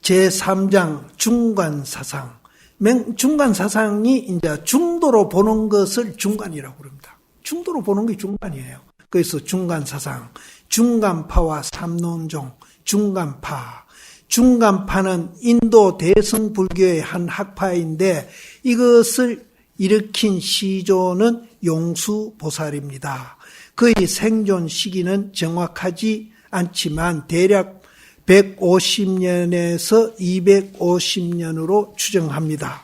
제3장 중간사상. 중간사상이 이제 중도로 보는 것을 중간이라고 그럽니다. 중도로 보는 게 중간이에요. 그래서 중간사상, 중간파와 삼론종, 중간파. 중간파는 인도 대승불교의 한 학파인데 이것을 일으킨 시조는 용수보살입니다. 그의 생존 시기는 정확하지 않지만 대략 150년에서 250년으로 추정합니다.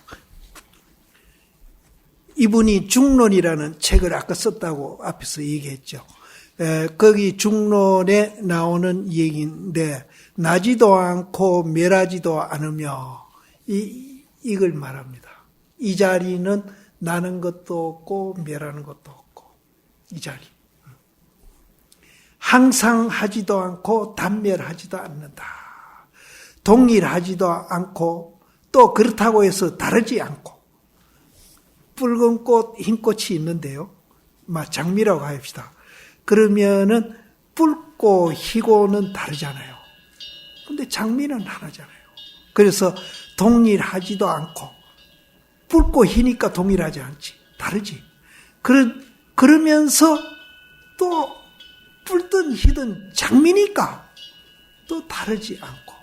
이분이 중론이라는 책을 아까 썼다고 앞에서 얘기했죠. 거기 중론에 나오는 얘기인데 나지도 않고 멸하지도 않으며 이걸 말합니다. 이 자리는 나는 것도 없고 멸하는 것도 없고 이 자리. 항상 하지도 않고 단멸하지도 않는다. 동일하지도 않고 또 그렇다고 해서 다르지 않고 붉은 꽃, 흰 꽃이 있는데요. 장미라고 합시다. 그러면은 붉고 희고는 다르잖아요. 근데 장미는 하나잖아요. 그래서 동일하지도 않고 붉고 희니까 동일하지 않지. 다르지. 그러면서 또 붉든 희든 장미니까 또 다르지 않고.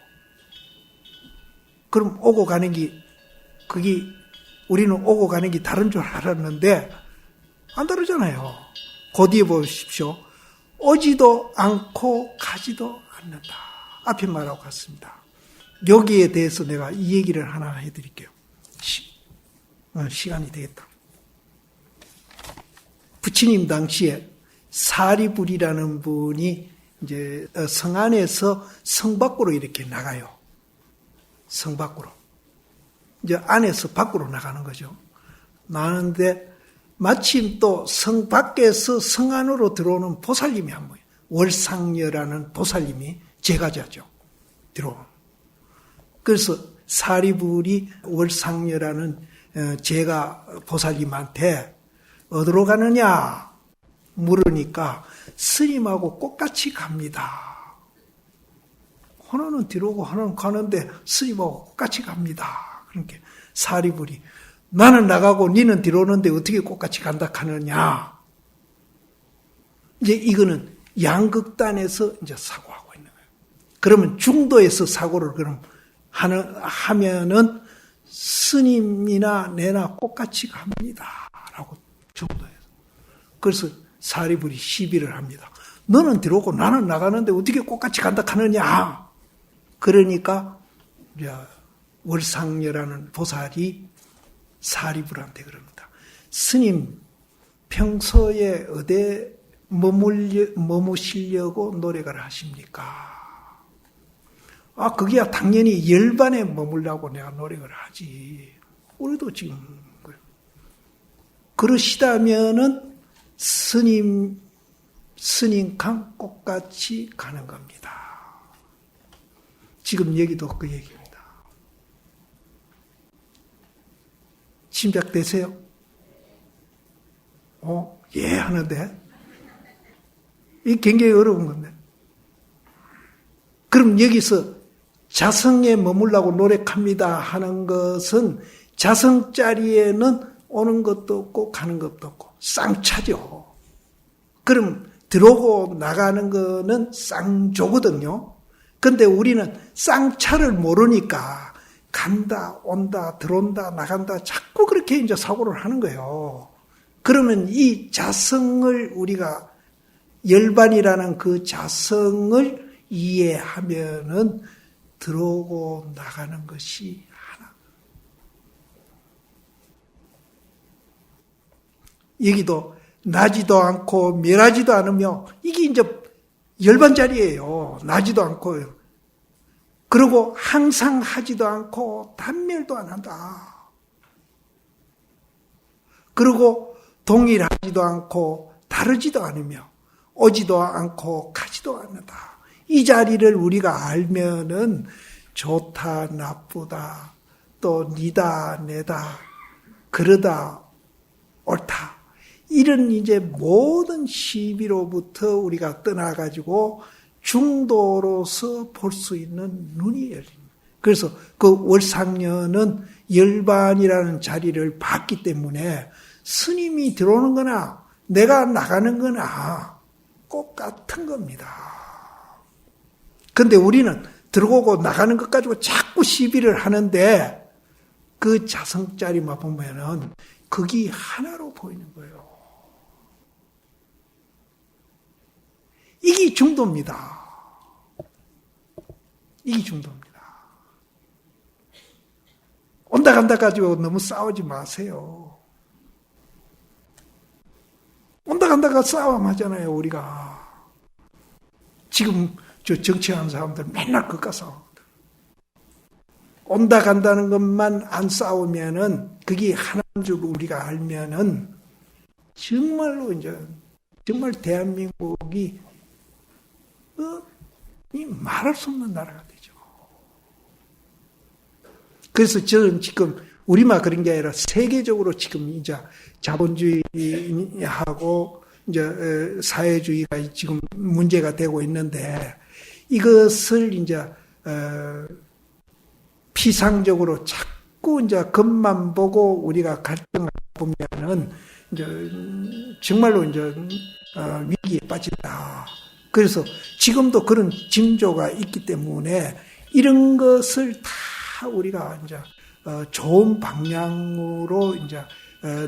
그럼 오고 가는 게 우리는 오고 가는 게 다른 줄 알았는데 안 다르잖아요. 그 뒤에 보십시오. 오지도 않고 가지도 않는다. 앞에 말하고 같습니다. 여기에 대해서 내가 이 얘기를 하나 해드릴게요. 시간이 되겠다. 부처님 당시에 사리불이라는 분이 이제 성 안에서 성 밖으로 이렇게 나가요. 성 밖으로. 이제 안에서 밖으로 나가는 거죠. 나가는데 마침 또 성 밖에서 성 안으로 들어오는 보살님이 한 분이에요. 월상녀라는 보살님이 제가자죠. 들어오는. 그래서 사리불이 월상녀라는 제가 보살님한테 어디로 가느냐 물으니까 스님하고 똑같이 갑니다. 하나는 들어오고 하나는 가는데 스님하고 똑같이 갑니다. 그러니까 사리불이 나는 나가고 니는 들어오는데 어떻게 똑같이 간다 하느냐. 이제 이거는 양극단에서 이제 사고하고 있는 거예요. 그러면 중도에서 사고를 그럼 하면은 스님이나 내나 똑같이 갑니다. 라고 중도에서. 그래서 사리불이 시비를 합니다. 너는 들어오고 나는 나가는데 어떻게 똑같이 간다 하느냐. 그러니까 월상녀라는 보살이 사리불한테 그럽니다. 스님 평소에 어디 머무시려고 노력을 하십니까? 그게야 당연히 열반에 머물라고 내가 노력을 하지. 우리도 지금 그러시다면은 스님강 똑같이 가는 겁니다. 지금 얘기도 그 얘기입니다. 짐작되세요? 예 하는데 이 굉장히 어려운 건데. 그럼 여기서 자성에 머물라고 노력합니다 하는 것은 자성 자리에는 오는 것도 없고 가는 것도 없고 쌍차죠. 그럼 들어오고 나가는 거는 쌍조거든요. 근데 우리는 쌍차를 모르니까 간다, 온다, 들어온다, 나간다 자꾸 그렇게 이제 사고를 하는 거예요. 그러면 이 자성을 우리가 열반이라는 그 자성을 이해하면은 들어오고 나가는 것이 하나. 여기도 나지도 않고 멸하지도 않으며 이게 이제 열반 자리예요. 나지도 않고요. 그리고 항상 하지도 않고 단멸도 안 한다. 그리고 동일하지도 않고 다르지도 않으며 오지도 않고 가지도 않는다. 이 자리를 우리가 알면은 좋다, 나쁘다, 또 니다, 내다, 그러다, 옳다. 이런 이제 모든 시비로부터 우리가 떠나가지고 중도로서 볼 수 있는 눈이 열립니다. 그래서 그 월상녀는 열반이라는 자리를 봤기 때문에 스님이 들어오는 거나 내가 나가는 거나 똑같은 겁니다. 근데 우리는 들어오고 나가는 것 가지고 자꾸 시비를 하는데 그 자성자리만 보면은 극이 하나로 보이는 거예요. 이게 중도입니다. 이게 중도입니다. 온다 간다 가지고 너무 싸우지 마세요. 온다 간다가 싸움 하잖아요, 우리가. 지금 저 정치하는 사람들 맨날 그까 싸웁니다. 온다 간다는 것만 안 싸우면은 그게 하나인 줄 우리가 알면은 정말로 이제 정말 대한민국이 이 말할 수 없는 나라가 되죠. 그래서 저는 지금 우리만 그런 게 아니라 세계적으로 지금 이제 자본주의하고 이제 사회주의가 지금 문제가 되고 있는데 이것을 이제 피상적으로 자꾸 이제 겉만 보고 우리가 갈등을 보면은 이제 정말로 이제 위기에 빠진다. 그래서 지금도 그런 징조가 있기 때문에 이런 것을 다 우리가 이제 좋은 방향으로 이제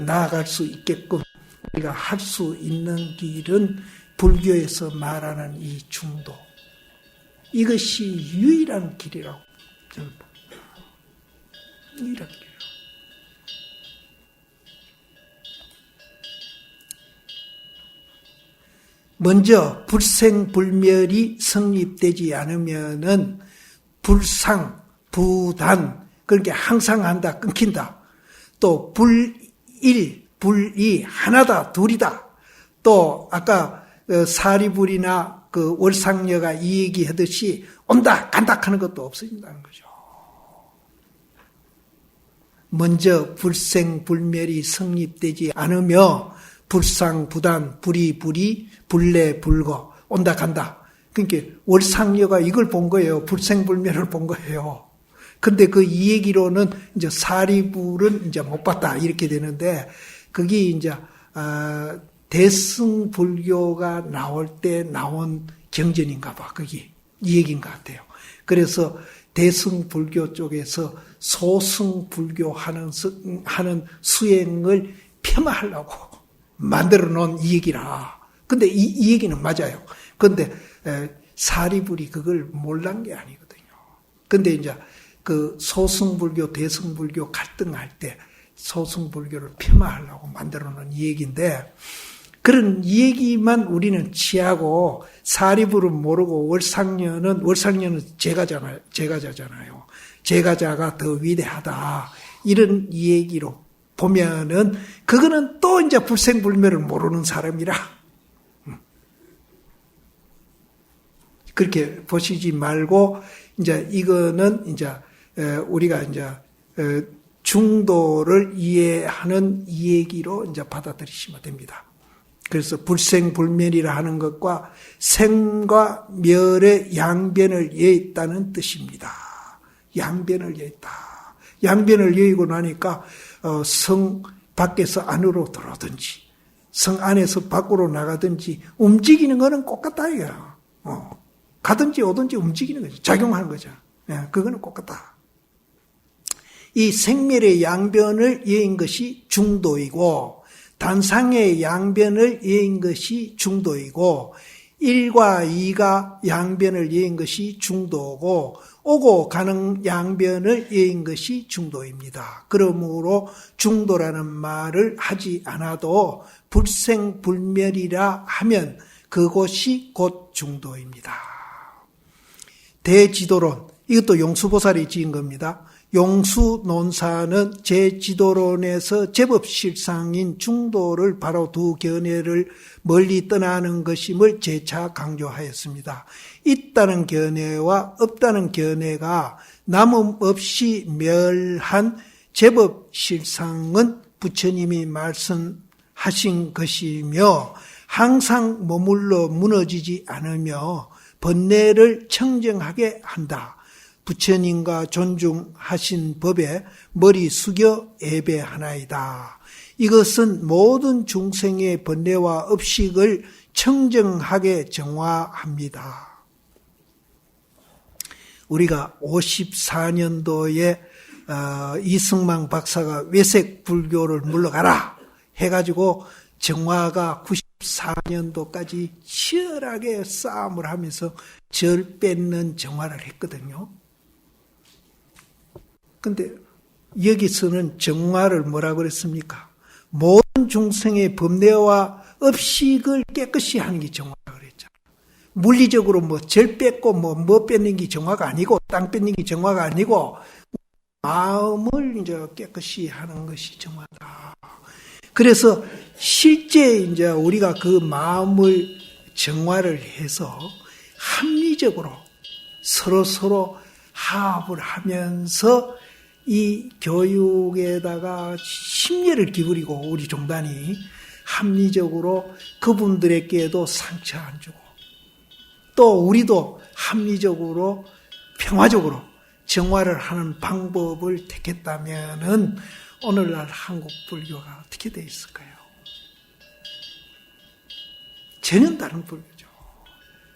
나아갈 수 있게끔 우리가 할 수 있는 길은 불교에서 말하는 이 중도. 이것이 유일한 길이라고 저는 봅니다. 유일한 길. 먼저 불생불멸이 성립되지 않으면은 불상, 부단, 그렇게 항상 한다, 끊긴다. 또 불일, 불이 하나다, 둘이다. 또 아까 사리불이나 그 월상녀가 이 얘기하듯이 온다, 간다 하는 것도 없어진다는 거죠. 먼저 불생불멸이 성립되지 않으며 불상부단, 불이, 불내불거, 온다 간다. 그러니까 월상녀가 이걸 본 거예요. 불생불멸을 본 거예요. 근데 그 이 얘기로는 이제 사리불은 이제 못 봤다 이렇게 되는데 그게 이제 대승불교가 나올 때 나온 경전인가 봐. 그게 이 얘기인 것 같아요. 그래서 대승불교 쪽에서 소승불교 하는 수행을 폄하하려고 만들어 놓은 이 얘기라. 근데 이 얘기는 맞아요. 근데 사리불이 그걸 몰란 게 아니거든요. 근데 이제 그 소승불교, 대승불교 갈등할 때 소승불교를 폄하하려고 만들어 놓은 이 얘기인데 그런 이 얘기만 우리는 취하고 사리불은 모르고 월상녀는 제가자잖아요. 제가자가 더 위대하다. 이런 이 얘기로 보면은 그거는 또 이제 불생불멸을 모르는 사람이라 그렇게 보시지 말고 이제 이거는 이제 우리가 이제 중도를 이해하는 이 얘기로 이제 받아들이시면 됩니다. 그래서 불생불멸이라 하는 것과 생과 멸의 양변을 여했다는 뜻입니다. 양변을 여했다. 양변을 여의고 나니까 성 밖에서 안으로 들어오든지 성 안에서 밖으로 나가든지 움직이는 거는 똑같다 이거야. 가든지 오든지 움직이는 거죠. 작용하는 거죠. 예, 그거는 똑같다. 이 생멸의 양변을 여인 것이 중도이고 단상의 양변을 여인 것이 중도이고 1과 2가 양변을 여인 것이 중도고 오고 가는 양변을 여인 것이 중도입니다. 그러므로 중도라는 말을 하지 않아도 불생불멸이라 하면 그곳이 곧 중도입니다. 대지도론, 이것도 용수보살이 지은 겁니다. 용수논사는 제지도론에서 제법 실상인 중도를 바로 두 견해를 멀리 떠나는 것임을 재차 강조하였습니다. 있다는 견해와 없다는 견해가 남음없이 멸한 제법 실상은 부처님이 말씀하신 것이며 항상 머물러 무너지지 않으며 번뇌를 청정하게 한다. 부처님과 존중하신 법에 머리 숙여 예배하나이다. 이것은 모든 중생의 번뇌와 업식을 청정하게 정화합니다. 우리가 54년도에 이승만 박사가 외색 불교를 물러가라 해가지고 정화가 94년도까지 치열하게 싸움을 하면서 절 뺏는 정화를 했거든요. 근데 여기서는 정화를 뭐라고 그랬습니까? 모든 중생의 법례와 업식을 깨끗이 하는 게 정화라고 그랬죠. 물리적으로 뭐 절 뺏고 뭐 뺏는 게 정화가 아니고 땅 뺏는 게 정화가 아니고 마음을 이제 깨끗이 하는 것이 정화다. 그래서 실제 이제 우리가 그 마음을 정화를 해서 합리적으로 서로 화합을 하면서 이 교육에다가 심려를 기울이고 우리 종단이 합리적으로 그분들에게도 상처 안 주고 또 우리도 합리적으로 평화적으로 정화를 하는 방법을 택했다면은 오늘날 한국 불교가 어떻게 돼 있을까요? 전혀 다른 불교죠.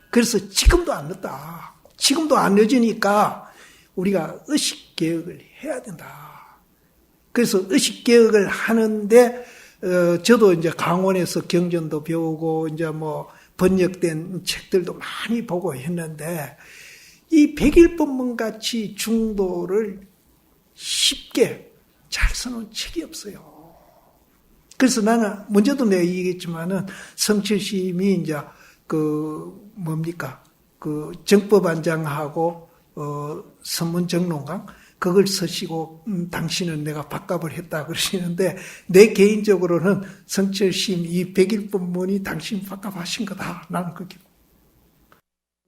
그래서 지금도 안 늦다. 지금도 안 늦으니까 우리가 의식개혁을 해야 된다. 그래서 의식개혁을 하는데, 저도 이제 강원에서 경전도 배우고, 이제 뭐 번역된 책들도 많이 보고 했는데, 이 백일법문 같이 중도를 쉽게 잘 써놓은 책이 없어요. 그래서 나는, 먼저도 내가 얘기했지만은, 성철심이 이제, 정법안장하고, 선문정론강, 그걸 쓰시고, 당신은 내가 밥값을 했다 그러시는데, 내 개인적으로는 성철심 이 백일법문이 당신 밥값 하신 거다. 나는 그렇게.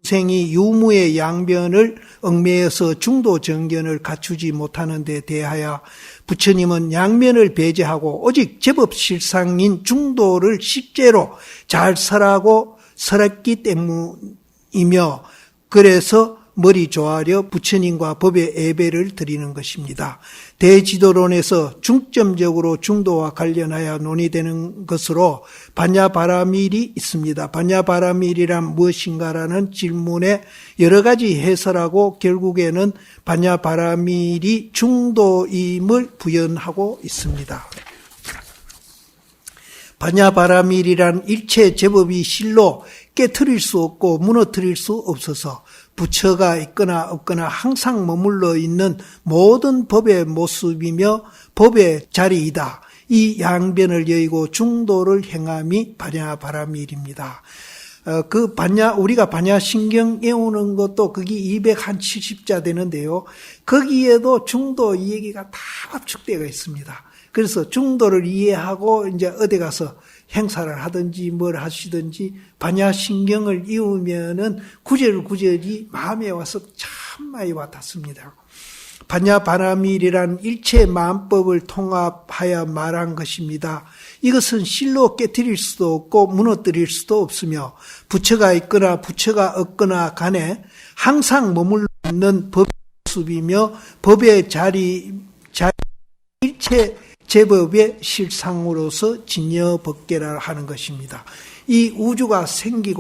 중생이 유무의 양변을 얽매여서 중도 정견을 갖추지 못하는 데 대하여 부처님은 양면을 배제하고 오직 제법 실상인 중도를 실제로 잘 설하고 설했기 때문이며 그래서 머리 조아려 부처님과 법의 예배를 드리는 것입니다. 대지도론에서 중점적으로 중도와 관련하여 논의되는 것으로 반야바라밀이 있습니다. 반야바라밀이란 무엇인가라는 질문에 여러 가지 해설하고 결국에는 반야바라밀이 중도임을 부연하고 있습니다. 반야바라밀이란 일체 제법이 실로 깨트릴 수 없고 무너뜨릴 수 없어서 부처가 있거나 없거나 항상 머물러 있는 모든 법의 모습이며 법의 자리이다. 이 양변을 여의고 중도를 행함이 반야바라밀입니다. 우리가 반야신경 외우는 것도 거기 270자 되는데요. 거기에도 중도 이 얘기가 다 압축되어 있습니다. 그래서 중도를 이해하고 이제 어디 가서 행사를 하든지 뭘 하시든지 반야신경을 이으면은 구절구절이 마음에 와서 참 많이 와닿습니다. 반야바라밀이란 일체 마음법을 통합하여 말한 것입니다. 이것은 실로 깨트릴 수도 없고 무너뜨릴 수도 없으며 부처가 있거나 부처가 없거나 간에 항상 머물러 있는 법의 모습이며 법의 자리 일체 제법의 실상으로서 진여법계라 하는 것입니다. 이 우주가 생긴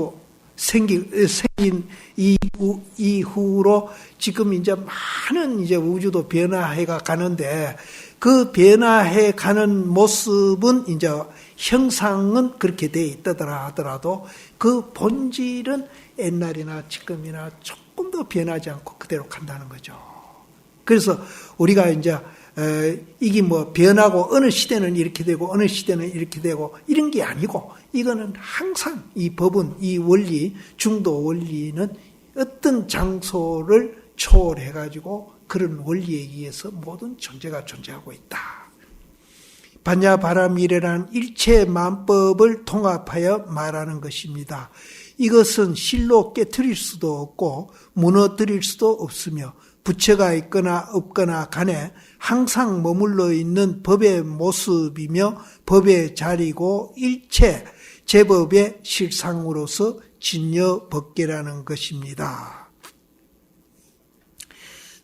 이후로 지금 이제 많은 이제 우주도 변화해가 가는데 그 변화해 가는 모습은 이제 형상은 그렇게 돼 있다더라 하더라도 그 본질은 옛날이나 지금이나 조금 더 변하지 않고 그대로 간다는 거죠. 그래서 우리가 이제 이게 뭐 변하고 어느 시대는 이렇게 되고 어느 시대는 이렇게 되고 이런 게 아니고 이거는 항상 이 법은 이 원리 중도 원리는 어떤 장소를 초월해 가지고 그런 원리에 의해서 모든 존재가 존재하고 있다. 반야바라밀이라는 일체 만법을 통합하여 말하는 것입니다. 이것은 실로 깨트릴 수도 없고 무너뜨릴 수도 없으며 부처가 있거나 없거나 간에 항상 머물러 있는 법의 모습이며 법의 자리고 일체 제법의 실상으로서 진여법계라는 것입니다.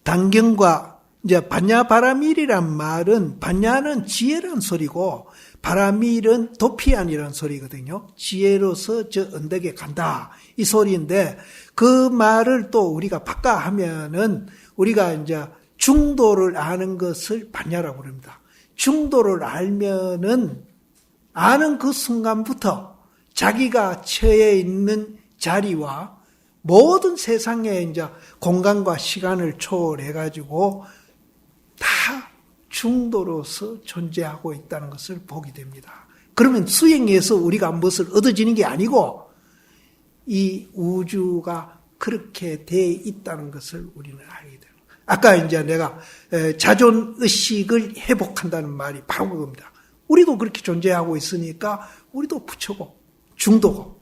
단경과 이제 반야바라밀이란 말은, 반야는 지혜란 소리고 바라밀은 도피안이란 소리거든요. 지혜로서 저 언덕에 간다 이 소리인데, 그 말을 또 우리가 바꿔하면은 우리가 이제 중도를 아는 것을 반야라고 부릅니다. 중도를 알면은 아는 그 순간부터 자기가 처해 있는 자리와 모든 세상의 이제 공간과 시간을 초월해 가지고 다 중도로서 존재하고 있다는 것을 보게 됩니다. 그러면 수행에서 우리가 무엇을 얻어지는 게 아니고 이 우주가 그렇게 돼 있다는 것을 우리는 알게 됩니다. 아까 이제 내가 자존의식을 회복한다는 말이 바로 그겁니다. 우리도 그렇게 존재하고 있으니까 우리도 부처고 중도고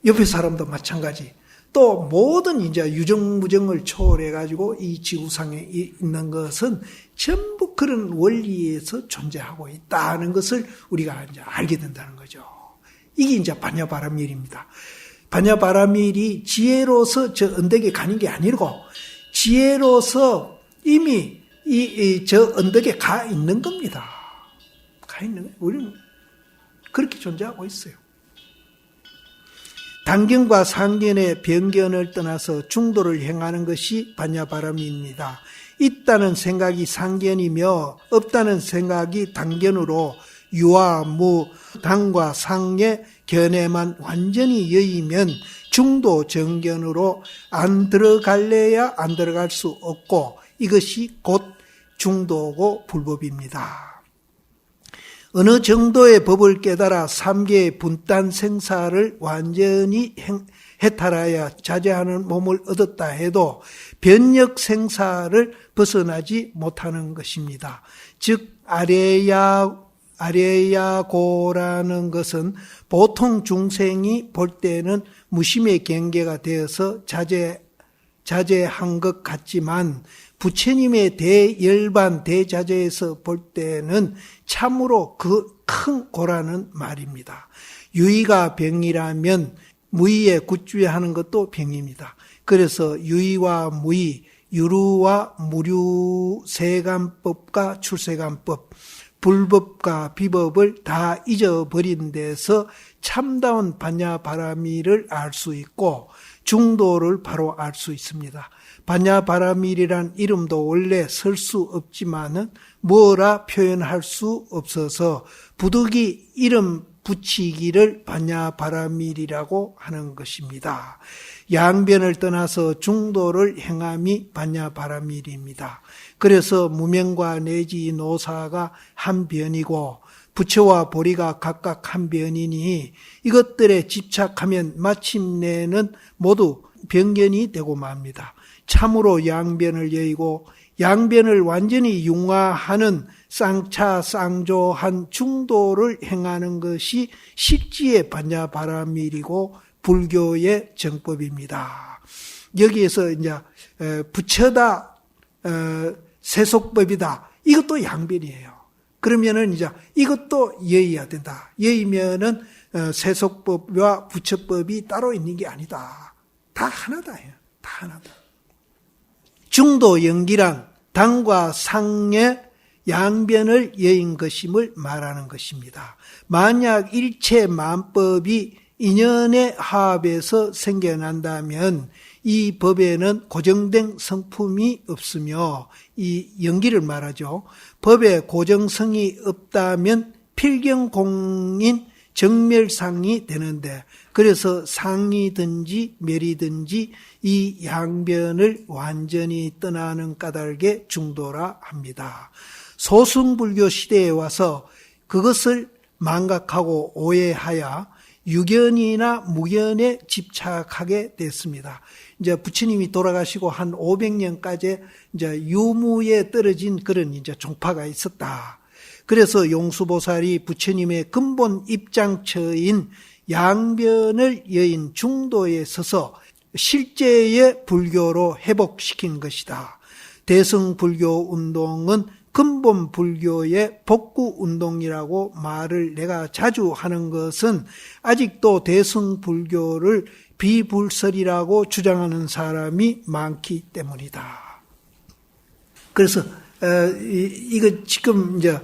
옆에 사람도 마찬가지. 또 모든 이제 유정무정을 초월해 가지고 이 지구상에 있는 것은 전부 그런 원리에서 존재하고 있다는 것을 우리가 이제 알게 된다는 거죠. 이게 이제 반야바라밀입니다. 반야바라밀이 지혜로서 저 언덕에 가는 게 아니고 지혜로서 이미 저 언덕에 가 있는 겁니다. 가 있는 거예요. 우리는 그렇게 존재하고 있어요. 단견과 상견의 변견을 떠나서 중도를 행하는 것이 반야바라밀입니다. 있다는 생각이 상견이며 없다는 생각이 단견으로 유와 무, 당과 상의 견해만 완전히 여의면 중도 정견으로 안 들어갈래야 안 들어갈 수 없고 이것이 곧 중도고 불법입니다. 어느 정도의 법을 깨달아 3개의 분단 생사를 완전히 해탈하여 자제하는 몸을 얻었다 해도 변력 생사를 벗어나지 못하는 것입니다. 즉 아레야고라는 것은 보통 중생이 볼 때는 무심의 경계가 되어서 자제한 것 같지만 부처님의 대열반 대자제에서 볼 때는 참으로 그 큰 고라는 말입니다. 유의가 병이라면 무의에 굿주의하는 것도 병입니다. 그래서 유의와 무의, 유루와 무류, 세간법과 출세간법, 불법과 비법을 다 잊어버린 데서 참다운 반야바라밀을 알 수 있고 중도를 바로 알 수 있습니다. 반야바라밀이란 이름도 원래 설 수 없지만은 뭐라 표현할 수 없어서 부득이 이름 붙이기를 반야바라밀이라고 하는 것입니다. 양변을 떠나서 중도를 행함이 반야바라밀입니다. 그래서 무명과 내지 노사가 한 변이고 부처와 보리가 각각 한 변이니 이것들에 집착하면 마침내는 모두 변견이 되고 맙니다. 참으로 양변을 여의고 양변을 완전히 융화하는 쌍차쌍조한 중도를 행하는 것이 실지의 반야바라밀이고 불교의 정법입니다. 여기에서 이제 부처다, 세속법이다. 이것도 양변이에요. 그러면은 이제 이것도 여의해야 된다. 여의면은 세속법과 부처법이 따로 있는 게 아니다. 다 하나다. 다 하나다. 중도 연기란 당과 상의 양변을 여인 것임을 말하는 것입니다. 만약 일체 만법이 인연의 화합에서 생겨난다면 이 법에는 고정된 성품이 없으며 이 연기를 말하죠. 법에 고정성이 없다면 필경공인 정멸상이 되는데 그래서 상이든지 멸이든지 이 양변을 완전히 떠나는 까닭에 중도라 합니다. 소승불교 시대에 와서 그것을 망각하고 오해하여 유견이나 무견에 집착하게 됐습니다. 이제 부처님이 돌아가시고 한 500년까지 이제 유무에 떨어진 그런 이제 종파가 있었다. 그래서 용수보살이 부처님의 근본 입장처인 양변을 여인 중도에 서서 실제의 불교로 회복시킨 것이다. 대승불교 운동은 근본 불교의 복구 운동이라고 말을 내가 자주 하는 것은 아직도 대승불교를 비불설이라고 주장하는 사람이 많기 때문이다. 그래서 이거 지금 이제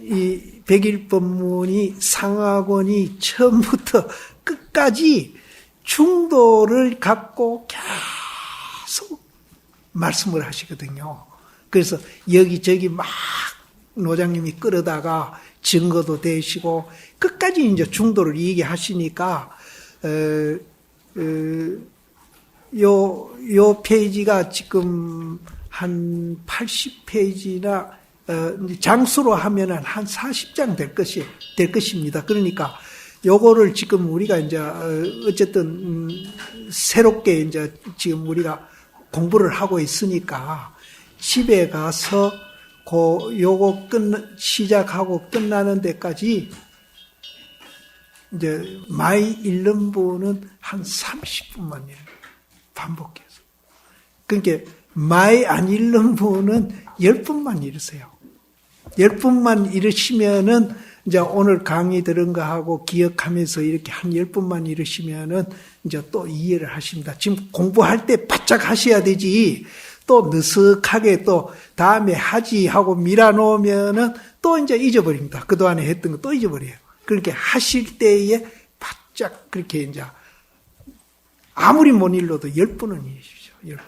이 백일법문이 상학원이 처음부터 끝까지 중도를 갖고 계속 말씀을 하시거든요. 그래서 여기저기 막 노장님이 끌어다가 증거도 되시고 끝까지 이제 중도를 얘기하시니까 요 페이지가 지금 한 80페이지나 장수로 하면은 한 40장 될 것입니다. 그러니까 요거를 지금 우리가 이제 어쨌든 새롭게 이제 지금 우리가 공부를 하고 있으니까 집에 가서 요거 시작하고 끝나는 데까지 이제 많이 읽는 분은 한 30분만 반복해서. 그러니까 많이 안 읽는 분은 10분만 읽으세요. 10분만 읽으시면은 이제 오늘 강의 들은 거 하고 기억하면서 이렇게 한 10분만 읽으시면은 이제 또 이해를 하십니다. 지금 공부할 때 바짝 하셔야 되지. 또 느슨하게 또 다음에 하지 하고 밀어놓으면은 또 이제 잊어버립니다. 그동안에 했던 거 또 잊어버려요. 그렇게 하실 때에 바짝 그렇게 이제 아무리 못 읽어도 10분은 읽으십시오. 10분.